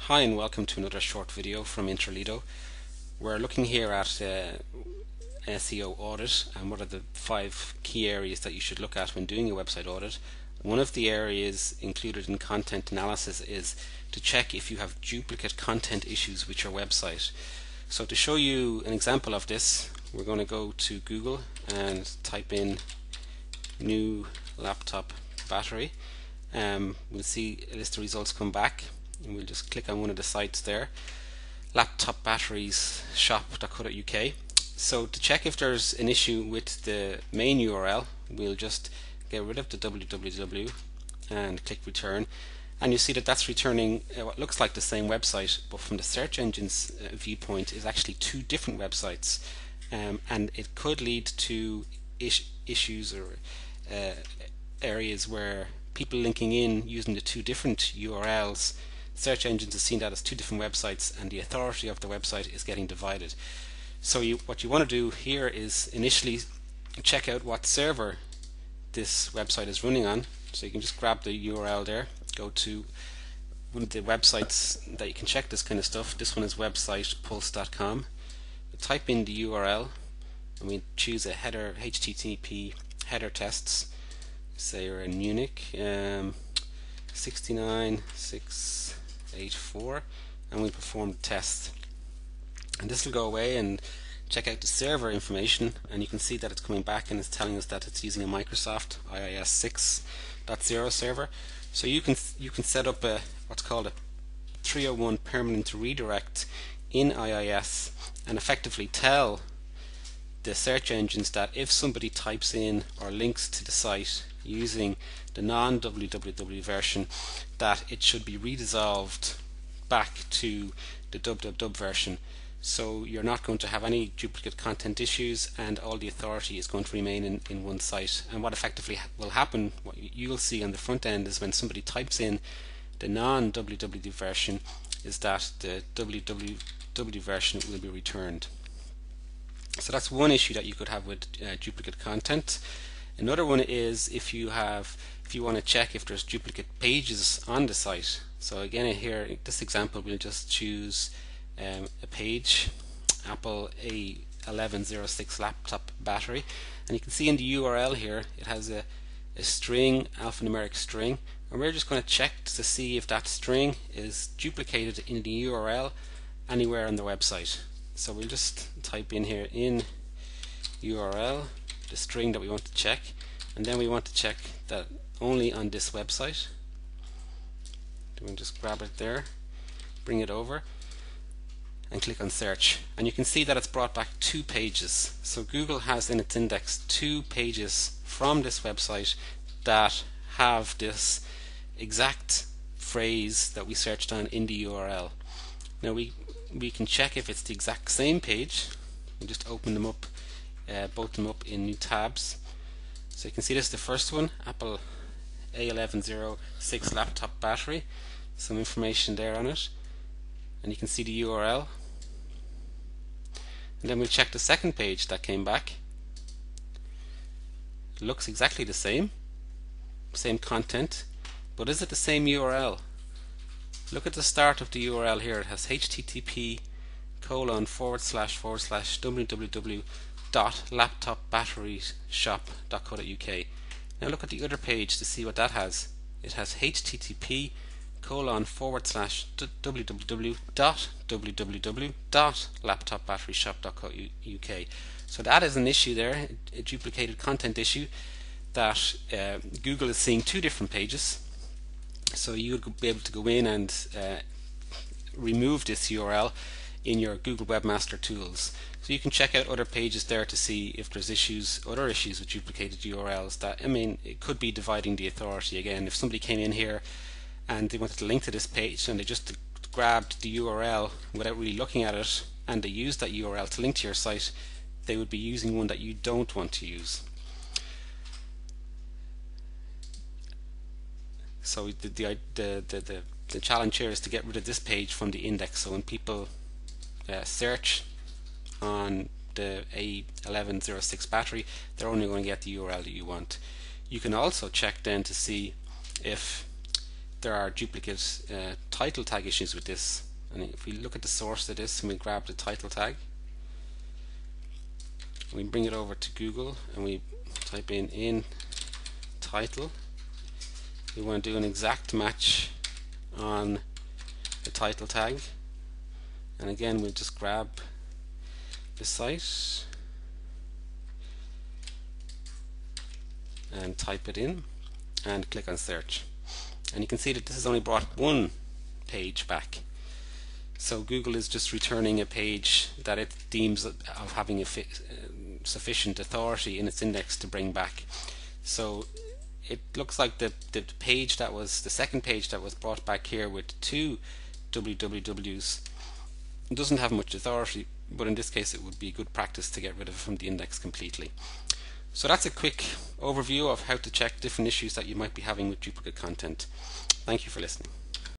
Hi and welcome to another short video from Interlido. We're looking here at SEO audit and what are the 5 key areas that you should look at when doing a website audit. One of the areas included in content analysis is to check if you have duplicate content issues with your website. So to show you an example of this, we're going to go to Google and type in new laptop battery. We'll see a list of results come back. And we'll just click on one of the sites there, laptop batteries shop.co.uk. So to check if there's an issue with the main URL, we'll just get rid of the www and click return, and you see that that's returning what looks like the same website, but from the search engine's viewpoint is actually 2 different websites, and it could lead to issues or areas where people linking in using the 2 different URLs, search engines have seen that as 2 different websites, and the authority of the website is getting divided. So what you want to do here is initially check out what server this website is running on. So you can just grab the URL there, go to one of the websites that you can check this kind of stuff. This one is websitepulse.com. Type in the URL and we choose a header, HTTP header tests. Say we're in Munich, 69684, and we perform the test. And this will go away and check out the server information, and you can see that it's coming back and it's telling us that it's using a Microsoft IIS 6.0 server. So you can set up a what's called a 301 permanent redirect in IIS and effectively tell the search engines that if somebody types in or links to the site using the non-www version, that it should be redissolved back to the www version. So you're not going to have any duplicate content issues, and all the authority is going to remain in one site. And what effectively will happen, what you'll see on the front end, is when somebody types in the non-www version, is that the www version will be returned. So that's one issue that you could have with duplicate content. Another one is if you want to check if there's duplicate pages on the site. So again, here in this example, we'll just choose a page, Apple A1106 laptop battery, and you can see in the URL here it has a string, alphanumeric string, and we're just going to check to see if that string is duplicated in the URL anywhere on the website. So we'll just type in here in URL the string that we want to check, and then we want to check that only on this website. We'll just grab it there, bring it over, and click on search, and you can see that it's brought back 2 pages. So Google has in its index 2 pages from this website that have this exact phrase that we searched on in the URL. Now we can check if it's the exact same page. We just open them up, both them up in new tabs. So you can see this is the first one, Apple A1106 laptop battery. Some information there on it, and you can see the URL. And then we'll check the second page that came back. It looks exactly the same content, but is it the same URL? Look at the start of the URL here. It has http://www.laptopbatteryshop.co.uk. Now look at the other page to see what that has. It has http://www.laptopbatteryshop.co.uk. So that is an issue there, a duplicated content issue, that Google is seeing 2 different pages. So you would be able to go in and remove this URL in your Google Webmaster Tools. So you can check out other pages there to see if there's other issues with duplicated URLs. That, I mean, it could be dividing the authority. Again, if somebody came in here and they wanted to link to this page and they just grabbed the URL without really looking at it, and they used that URL to link to your site, they would be using one that you don't want to use. So the challenge here is to get rid of this page from the index. So when people search on the A1106 battery, they're only going to get the URL that you want. You can also check then to see if there are duplicate title tag issues with this. And if we look at the source of this and we grab the title tag, we bring it over to Google and we type in title, we want to do an exact match on the title tag, and again we'll just grab the site and type it in and click on search, and you can see that this has only brought one page back. So Google is just returning a page that it deems of having a sufficient authority in its index to bring back. So it looks like the page that was the second page that was brought back here with 2 wwws doesn't have much authority, but in this case it would be good practice to get rid of it from the index completely. So that's a quick overview of how to check different issues that you might be having with duplicate content. Thank you for listening.